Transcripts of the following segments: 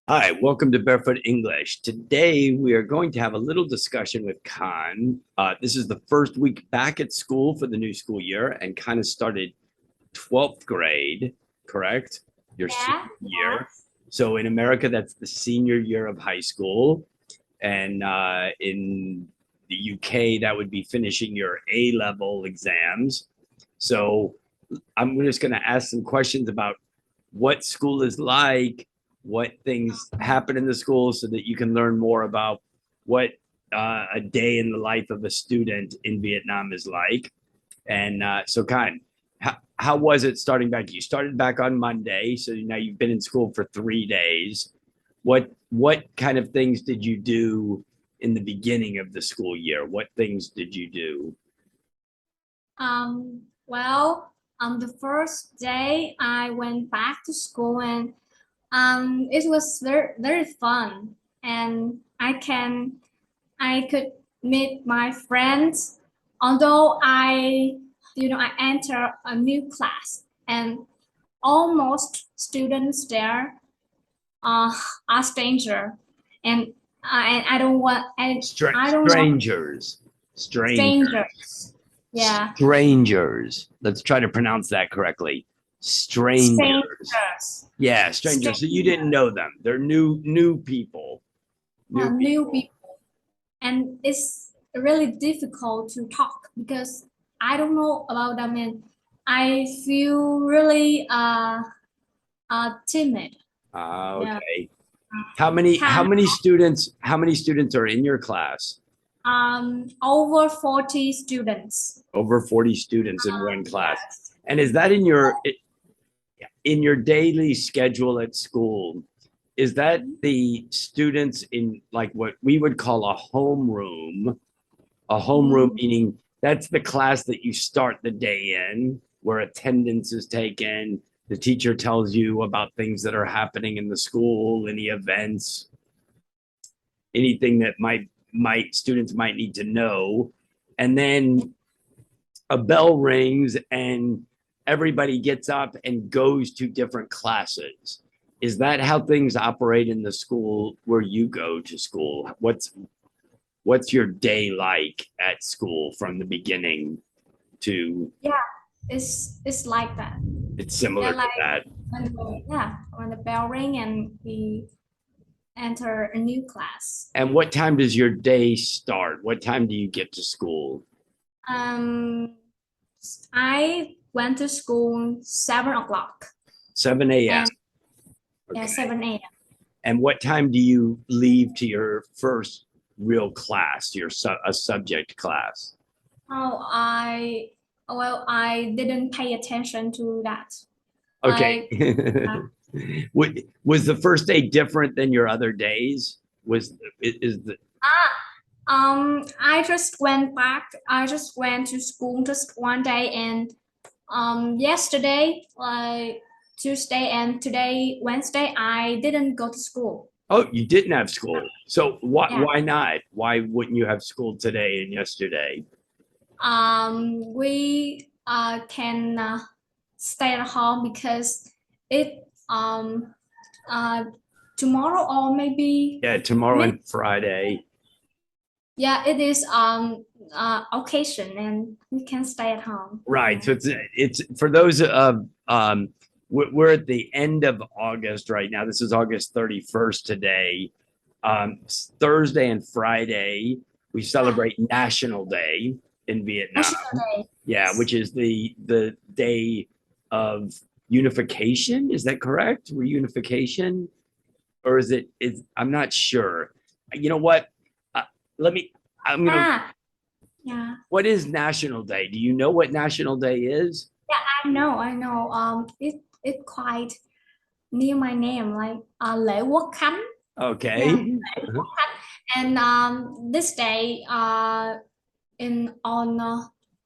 Hi, welcome to Barefoot English. Today we are going to have a little discussion with Khan. This is the first week back at school for the new school year, and kind of started 12th grade, correct? Your Yeah, senior yeah. year. So in America, that's the senior year of high school. And in the UK, that would be finishing your A level exams. So I'm just going to ask some questions about what school is like, what things happen in the school, so that you can learn more about what a day in the life of a student in Vietnam is like. And so, Khan, how was it starting back? You started back on Monday, so now you've been in school for 3 days. What kind of things did you do in the beginning of the school year? What things did you do? On the first day I went back to school and it was very fun and I could meet my friends. Although I enter a new class and almost students there uh, are stranger and I don't want and I don't want Strangers, strangers. strangers. Yeah, Strangers. Let's try to pronounce that correctly. Strangers. strangers. Yeah, strangers. So you didn't know them. They're new people. New New people. people, and it's really difficult to talk because I don't know about them, and I feel really timid. Yeah. Okay. How many students are in your class? Over 40 students. Over 40 students in one class. Yes. And is that in your daily schedule at school? Is that the students in like what we would call a homeroom? A homeroom Mm, meaning that's the class that you start the day in, where attendance is taken. The teacher tells you about things that are happening in the school, any events, anything that might students might need to know. And then a bell rings and everybody gets up and goes to different classes. Is that how things operate in the school where you go to school? What's your day like at school from the beginning to yeah, it's like that. it's Yeah, similar to like that? when the bell ring and we enter a new class. And what time does your day start? What time do you get to school? Um, I went to school 7 o'clock 7 a.m. and yeah, Okay. 7 a.m. And what time do you leave to your first real class, a subject class? Oh, I didn't pay attention to that. Okay. Like, uh, Was the first day different than your other days? Was is the I just went back. I just went to school just one day, and yesterday, like Tuesday and today, Wednesday, I didn't go to school. Oh, you didn't have school. So why Yeah. why not? Why wouldn't you have school today and yesterday? We can stay at home because it uh tomorrow or maybe Yeah, tomorrow next. and Friday. Yeah, it is occasion and we can stay at home. Right. Yeah. So it's for those of we're at the end of August right now. This is August 31st today. Thursday and Friday, we Yeah. celebrate National Day in Vietnam. National Day. Yeah, which is the day of unification. Is that correct? Reunification? Or is it is I'm not sure. You know what? Uh, let me I'm gonna Ah, yeah. what is National Day? Do you know what National Day is? Yeah, I know, I know. It quite near my name, like lễ Quốc Khánh. Yeah, Okay. lễ Quốc Khánh. And this day, in on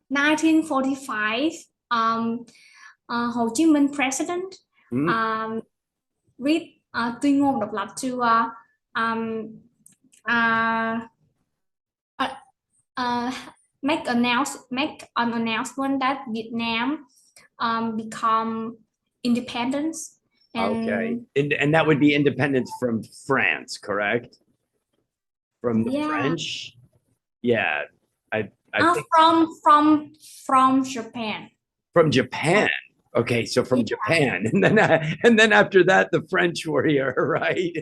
1945, um, Hồ Chí Minh president Hmm. um, read tuyên ngôn độc lập to um, uh, uh, uh, make an announcement that Vietnam become independence Okay. And And that would be independence from France, correct? From the yeah, French? Yeah. I think from Japan. from From Japan. Okay, so yeah, from Japan, and then after that, the French were here, right?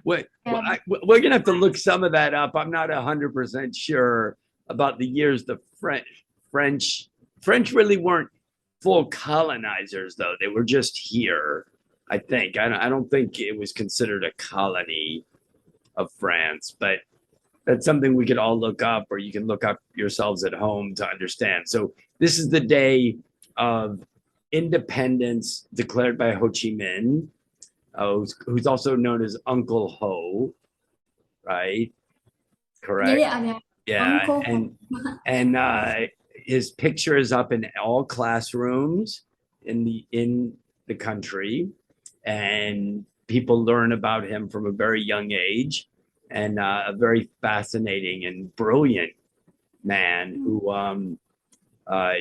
We're gonna have to look some of that up. I'm not 100% sure about the years the French French really weren't full colonizers, though. They were just here, I think. I don't think it was considered a colony of France, but that's something we could all look up, or you can look up yourselves at home to understand. So this is the day of independence declared by Ho Chi Minh, who's also known as Uncle Ho, right? yeah, Correct. yeah, yeah. Yeah, Uncle. and his picture is up in all classrooms in the country, and people learn about him from a very young age, and a very fascinating and brilliant man who uh,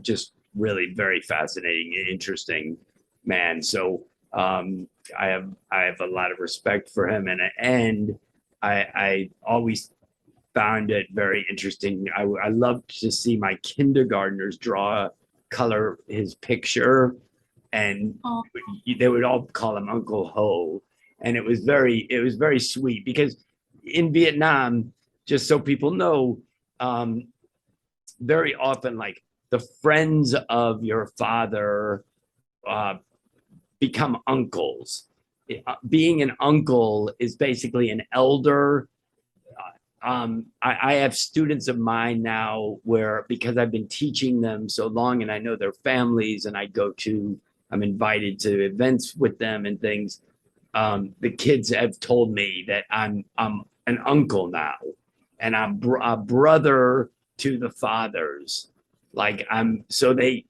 just really very fascinating and interesting man. So I have a lot of respect for him, and I always found it very interesting. I loved to see my kindergartners color his picture, and Oh, they would all call him Uncle Ho, and it was very sweet because in Vietnam, just so people know, um, very often like the friends of your father uh, become uncles. Being an uncle is basically an elder. I have students of mine now where, because I've been teaching them so long and I know their families, and I'm invited to events with them and things. The kids have told me that I'm an uncle now, and I'm a brother to the fathers. Like so the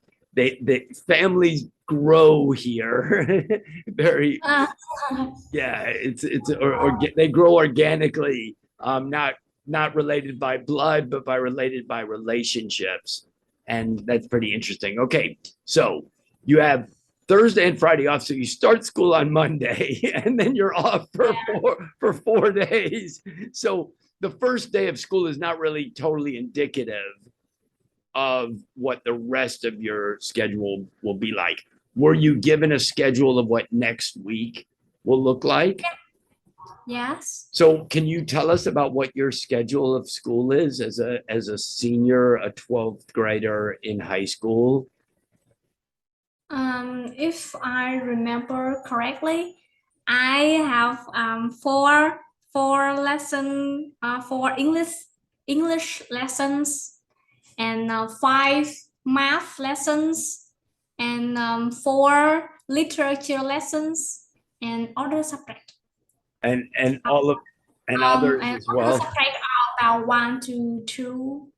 families grow here very. uh, Yeah, or they grow organically, not related by blood, but related by relationships, and that's pretty interesting. Okay, so you have Thursday and Friday off, so you start school on Monday, and then you're off for 4 days. So the first day of school is not really totally indicative of what the rest of your schedule will be like. Were you given a schedule of what next week will look like? yes. So can you tell us about what your schedule of school is as a senior, a 12th grader in high school? If I remember correctly, I have four lesson four English lessons and five math lessons and four literature lessons and other subject. And all of and others And as other well. subject are about 1 to 2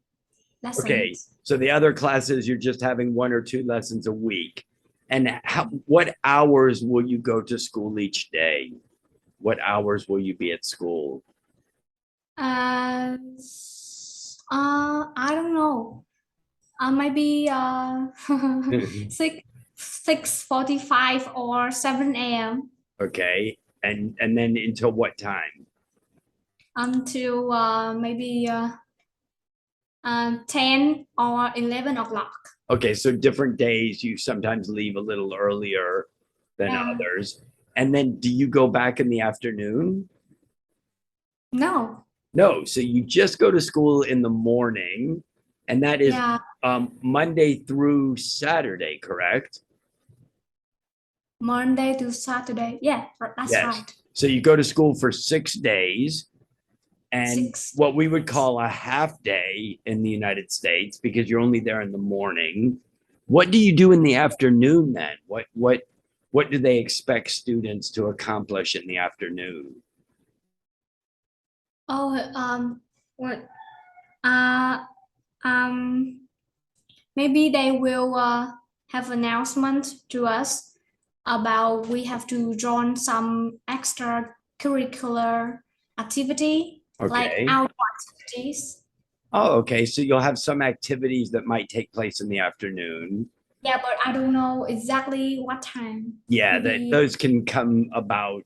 Okay. lessons. So the other classes, you're just having 1 or 2 lessons a week. And what hours will you go to school each day? What hours will you be at school? Uh, I don't know. Maybe six 6:45 or 7 a.m. Okay. And then until what time? until maybe 10 or 11 o'clock. Okay, so different days you sometimes leave a little earlier than Yeah. others. And then do you go back in the afternoon? No. No, so you just go to school in the morning, and that is Yeah. Monday through Saturday, correct? Monday to Saturday. Yeah, that's Yes. right. So you go to school for 6 days, and Six. what we would call a half day in the United States, because you're only there in the morning. What do you do in the afternoon then? What do they expect students to accomplish in the afternoon? Oh, what? Uh, um, maybe they will have announcement to us about we have to join some extracurricular activity like Okay. outdoor activities. Oh, okay. So you'll have some activities that might take place in the afternoon. Yeah, but I don't know exactly what time. Yeah, that Maybe those can come about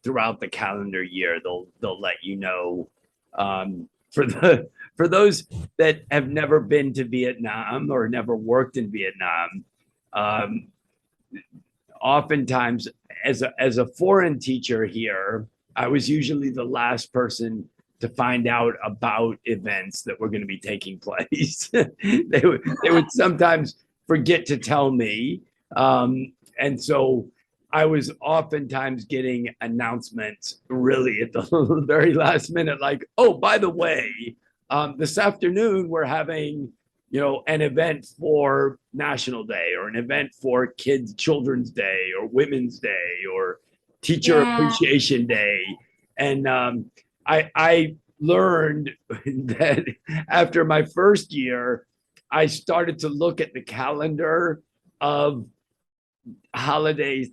throughout the calendar year. They'll let you know. For those that have never been to Vietnam or never worked in Vietnam, um, oftentimes as a foreign teacher here, I was usually the last person to find out about events that were going to be taking place. They would sometimes forget to tell me, and so I was oftentimes getting announcements really at the very last minute, like, oh, by the way, this afternoon we're having an event for National Day or an event for Children's Day or Women's Day or Teacher yeah, Appreciation Day. And I learned that after my first year, I started to look at the calendar of holidays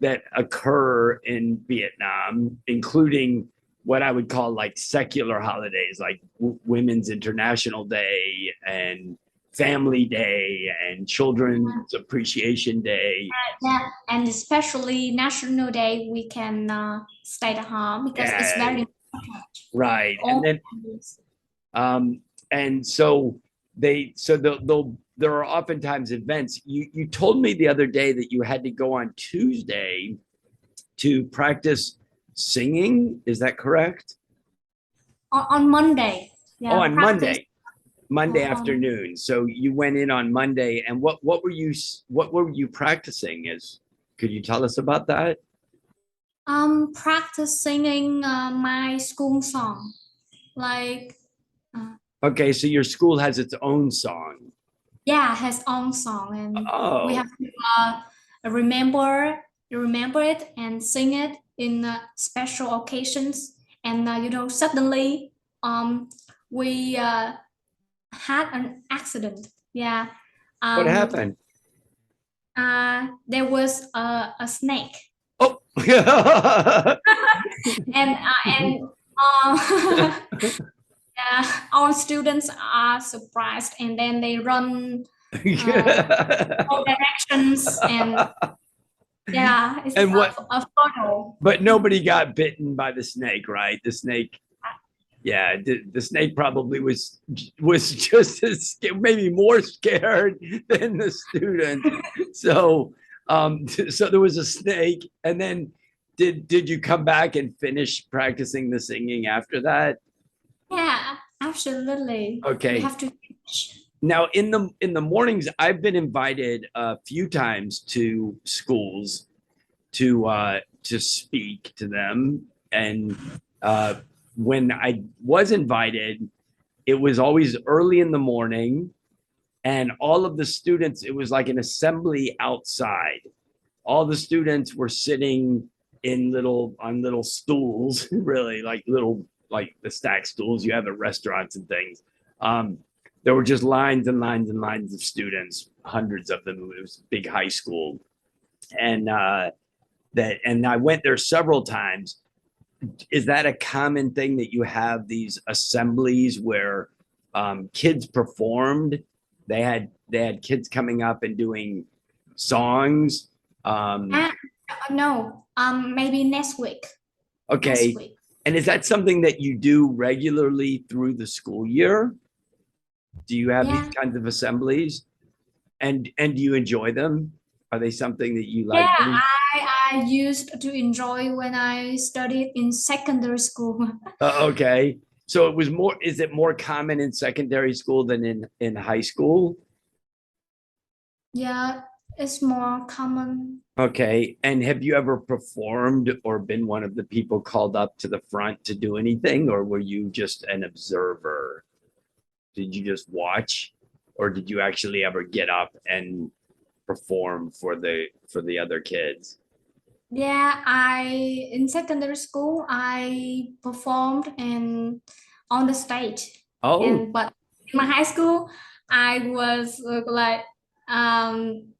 that occur in Vietnam, including what I would call like secular holidays, like Women's International Day and Family Day and Children's Appreciation Day. yeah, and especially National Day, we can stay at home because it's Yeah, very important. right. And All then um, and so there are oftentimes events. You told me the other day that you had to go on Tuesday to practice singing. Is that correct? on Monday. Oh, Yeah, on practice Monday on afternoon. So you went in on Monday, and what were you practicing? Could you tell us about that? practice singing my school song. Like uh, Okay, so your school has its own song. yeah, has own song, and we Oh, have to remember remember it and sing it in special occasions. And suddenly we had an accident. Yeah, what um, happened? there was a snake, Oh, and uh, yeah, all students are surprised, and then they run all directions, and yeah, it's and what? a photo. But nobody got bitten by the snake, right? The snake, yeah, the snake probably was just as maybe more scared than the student. So, so there was a snake, and then did you come back and finish practicing the singing after that? Yeah, absolutely. We Okay. have to teach. Now in the mornings, I've been invited a few times to schools to speak to them, and when I was invited, it was always early in the morning, and all of the students, it was like an assembly outside. All the students were sitting in little stools, really like little like the stack stools you have at restaurants and things. Um, there were just lines and lines and lines of students, hundreds of them. It was a big high school, and and I went there several times. Is that a common thing that you have these assemblies where kids performed? They had kids coming up and doing songs. Um, Ah, no, maybe next week. Next okay, week. and is that something that you do regularly through the school year? Do you have these Yeah. kinds of assemblies, and do you enjoy them? Are they something that you Yeah, like doing? I used to enjoy when I studied in secondary school. Okay, so it was more. Is it more common in secondary school than in high school? Yeah, it's more common. Okay. And have you ever performed or been one of the people called up to the front to do anything, or were you just an observer? Did you just watch, or did you actually ever get up and perform for the other kids? Yeah, I in secondary school I performed and on the stage, Oh, and but in my high school I was like um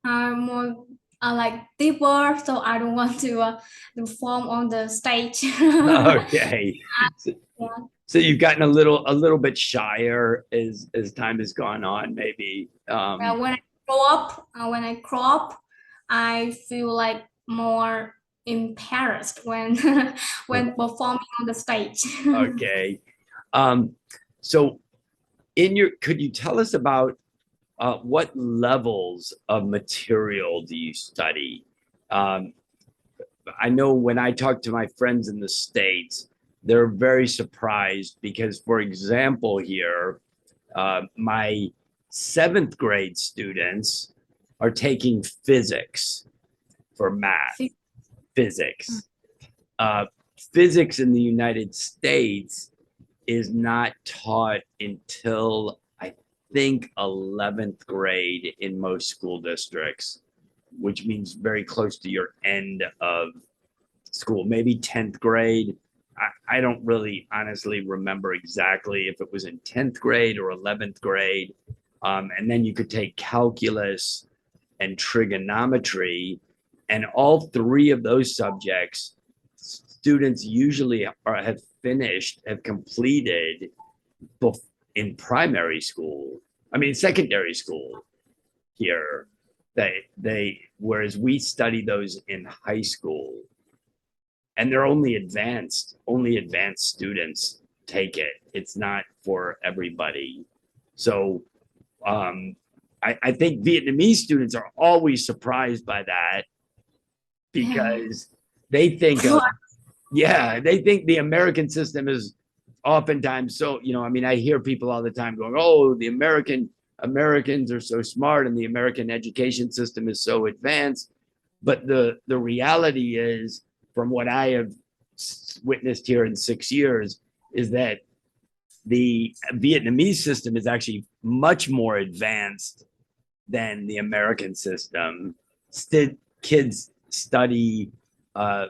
more like deeper, so I don't want to perform on the stage. okay. So, Yeah, so you've gotten a little bit shyer as time has gone on, maybe. when I grow up, I feel like more embarrassed when when performing on the stage. Okay. Um, so could you tell us about what levels of material do you study? Um, I know when I talk to my friends in the States, they're very surprised because, for example, here, my seventh grade students are taking physics for math, physics. Uh, Physics in the United States is not taught until I think 11th grade in most school districts, which means very close to your end of school, maybe 10th grade. I don't really honestly remember exactly if it was in 10th grade or 11th grade. And then you could take calculus and trigonometry. And all three of those subjects, students usually have completed in primary school. I mean, secondary school here. Whereas we study those in high school, and they're only advanced students take it. It's not for everybody. So I think Vietnamese students are always surprised by that because they think of, yeah, they think the American system is oftentimes so, I mean, I hear people all the time going, oh, the Americans are so smart and the American education system is so advanced. But the reality is, from what I have witnessed here in 6 years, is that the Vietnamese system is actually much more advanced than the American system. Kids study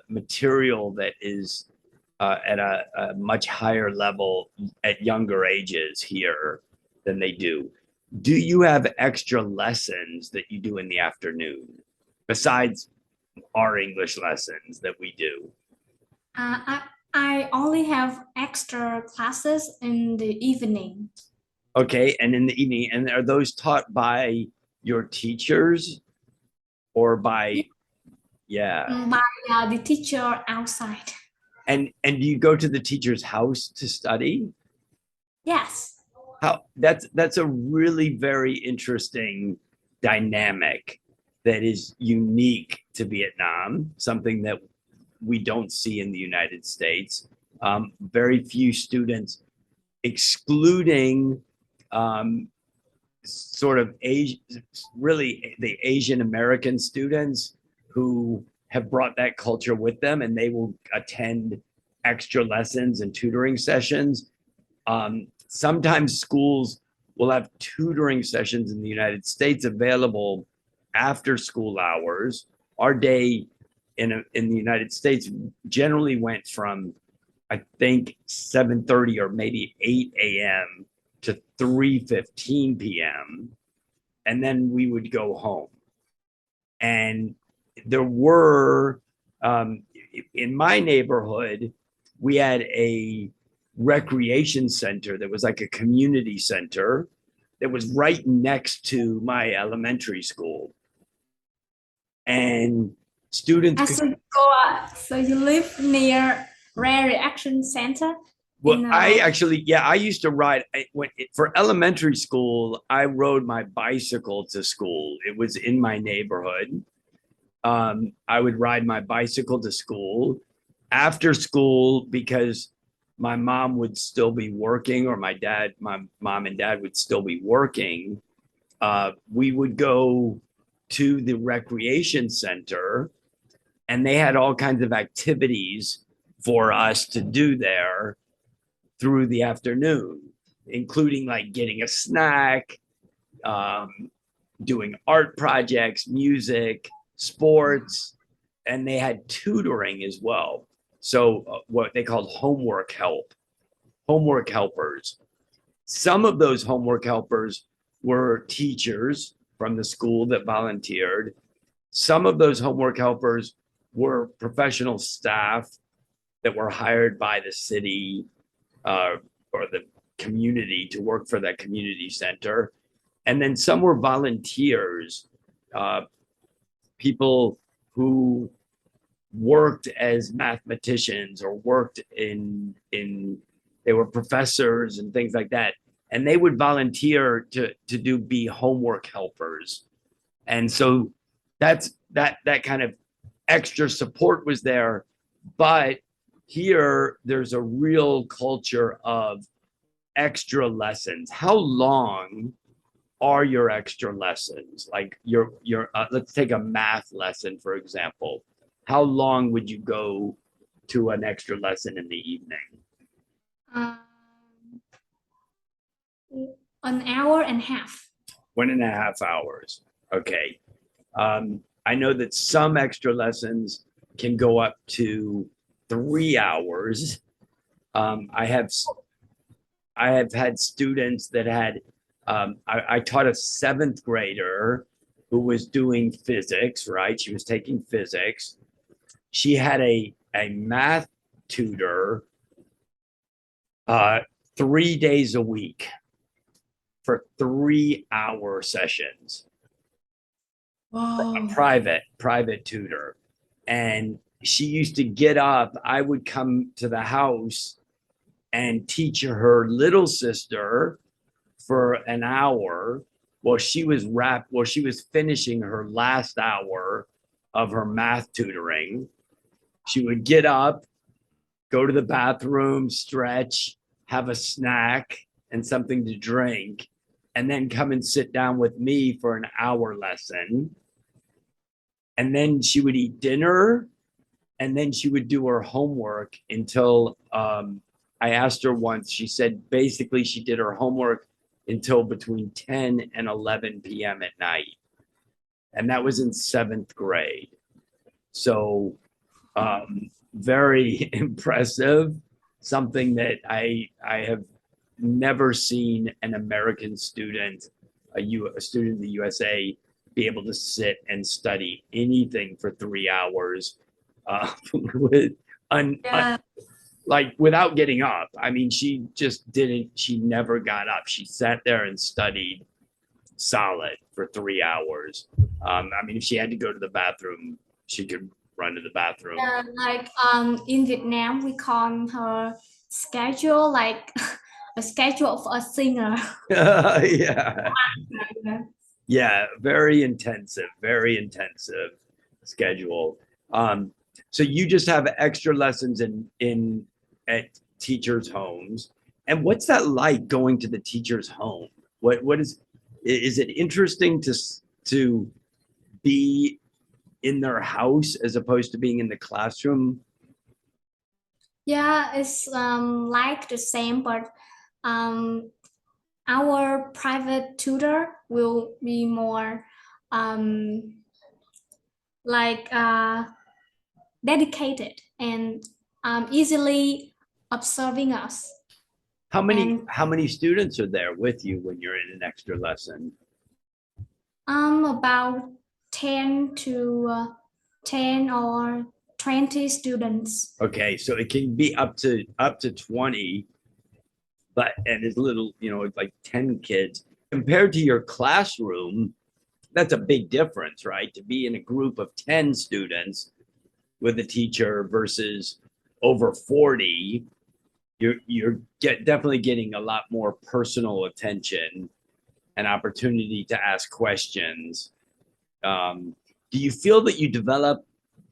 material that is at a much higher level at younger ages here than they do. Do you have extra lessons that you do in the afternoon besides our English lessons that we do? Uh, I I only have extra classes in the evening. Okay, and in the evening, and are those taught by your teachers or by, yeah? By the teacher outside. And do you go to the teacher's house to study? Yes. How that's a really very interesting dynamic that is unique to Vietnam, something that we don't see in the United States. Very few students, excluding sort of Asian, really the Asian American students who have brought that culture with them, and they will attend extra lessons and tutoring sessions. Sometimes schools will have tutoring sessions in the United States available after school hours. Our day in the United States generally went from, I think, 7:30 or maybe 8 a.m. to 3:15 p.m. And then we would go home. And there were, in my neighborhood, we had a recreation center that was like a community center that was right next to my elementary school. And students could, So you live near Rare Reaction Center well, in I actually, yeah, I used to ride for elementary school. I rode my bicycle to school. It was in my neighborhood. I would ride my bicycle to school after school because my mom would still be working, or my mom and dad would still be working. We would go to the recreation center, and they had all kinds of activities for us to do there through the afternoon, including like getting a snack, um, doing art projects, music, sports, and they had tutoring as well. So what they called homework helpers. Some of those homework helpers were teachers from the school that volunteered. Some of those homework helpers were professional staff that were hired by the city or the community to work for that community center. And then some were volunteers, people who worked as mathematicians or worked in they were professors and things like that, and they would volunteer to be homework helpers. And so that kind of extra support was there. But here there's a real culture of extra lessons. How long are your extra lessons? Like your let's take a math lesson, for example. How long would you go to an extra lesson in the evening? Um, an hour and a half. 1.5 hours. Okay. I know that some extra lessons can go up to 3 hours. I have had students that had, I taught a seventh grader who was doing physics, right? She was taking physics. She had a math tutor 3 days a week for 3 hour sessions. A private tutor. And she used to get up. I would come to the house and teach her little sister for an hour while she was finishing her last hour of her math tutoring. She would get up, go to the bathroom, stretch, have a snack and something to drink, and then come and sit down with me for an hour lesson. And then she would eat dinner, and then she would do her homework until I asked her once, she said basically she did her homework until between 10 and 11 p.m. at night. And that was in seventh grade. So very impressive, something that I have never seen an American student, a student in the USA, be able to sit and study anything for 3 hours with like without getting up. I mean, she just didn't, she never got up. She sat there and studied solid for 3 hours. I mean, if she had to go to the bathroom, she could run to the bathroom. Yeah, like in Vietnam, we call her schedule like a schedule of a singer. Yeah. Yeah, very intensive schedule. So you just have extra lessons in at teachers' homes. And what's that like going to the teacher's home? What is it interesting to be in their house as opposed to being in the classroom? Yeah, it's like the same, but our private tutor will be more like dedicated and easily observing us. And How many students are there with you when you're in an extra lesson? about 10 to 10 or 20 students. Okay, so it can be up to 20, but and it's little, it's like 10 kids. Compared to your classroom, that's a big difference, right? To be in a group of 10 students with a teacher versus over 40, you're definitely getting a lot more personal attention and opportunity to ask questions. Do you feel that you develop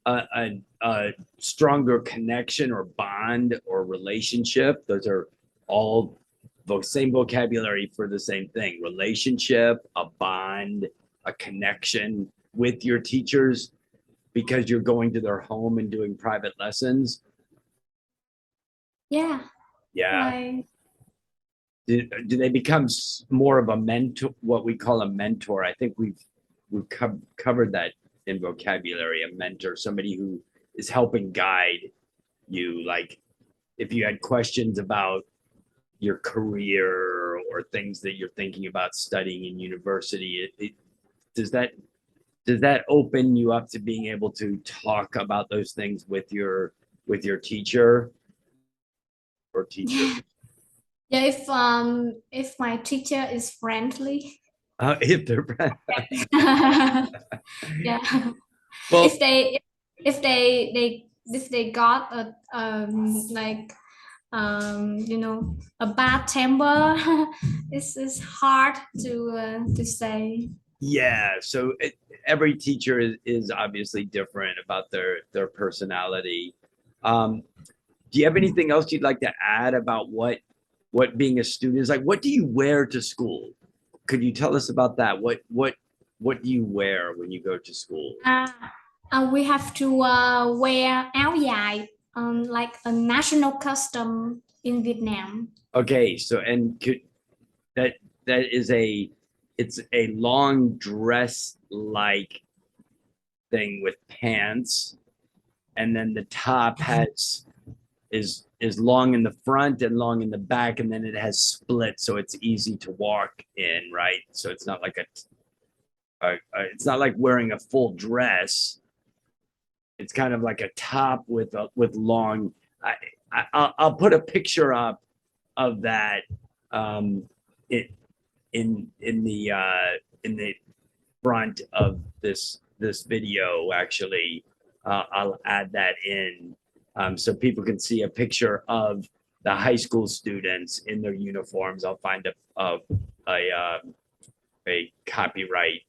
a stronger connection or bond or relationship? Those are all the same vocabulary for the same thing: relationship, a bond, a connection with your teachers because you're going to their home and doing private lessons. Yeah. Yeah. Like, Do they become more of a mentor, what we call a mentor? I think we've covered that in vocabulary. A mentor, somebody who is helping guide you. Like if you had questions about your career or things that you're thinking about studying in university, does that open you up to being able to talk about those things with your teacher or teacher? yeah, if my teacher is friendly, If they're Yeah. well, If they if they got a like you know, a bad temper, it's hard to say. yeah. So every teacher is obviously different about their personality. Um, do you have anything else you'd like to add about what being a student is like? What do you wear to school? Could you tell us about that? What do you wear when you go to school? Uh, we have to wear áo dài, like a national custom in Vietnam. Okay, so and could that that is a it's a long dress like thing with pants, and then the top has is long in the front and long in the back, and then it has split so it's easy to walk in, right? So it's not like it's not like wearing a full dress. It's kind of like a top with long. I'll put a picture up of that it in the front of this video. Actually, I'll add that in so people can see a picture of the high school students in their uniforms. I'll find a copyright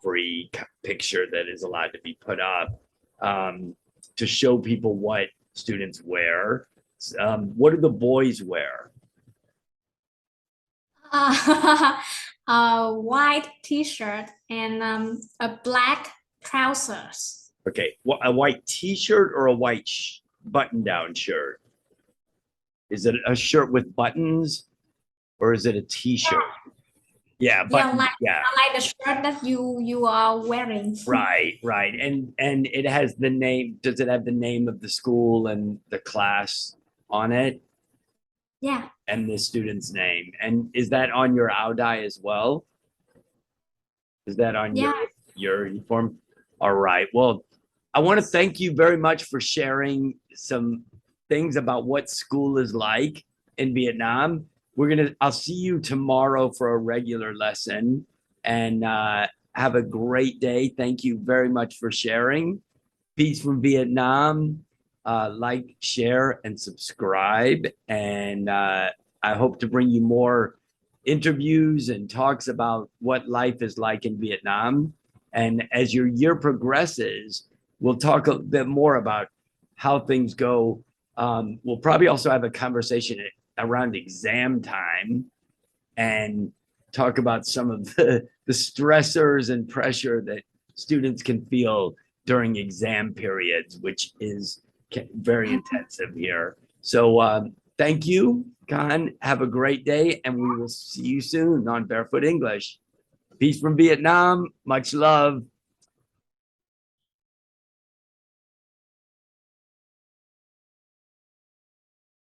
free picture that is allowed to be put up to show people what students wear. What do the boys wear? A white T-shirt and a black trousers. Okay, a white T-shirt or a white button-down shirt? Is it a shirt with buttons or is it a T-shirt? Yeah, Yeah, button. Yeah, like the shirt that you are wearing. right. And it has the name. Does it have the name of the school and the class on it? Yeah. And the student's name. And is that on your Audi as well? Is that on Yeah. your uniform? All right. Well, I want to thank you very much for sharing some things about what school is like in Vietnam. I'll see you tomorrow for a regular lesson, and have a great day. Thank you very much for sharing. Peace from Vietnam. Like, share, and subscribe. And I hope to bring you more interviews and talks about what life is like in Vietnam. And as your year progresses, we'll talk a bit more about how things go. We'll probably also have a conversation around exam time and talk about some of the stressors and pressure that students can feel during exam periods, which is very intensive here. So thank you, Khanh. Have a great day, and we will see you soon on Barefoot English. Peace from Vietnam. Much love.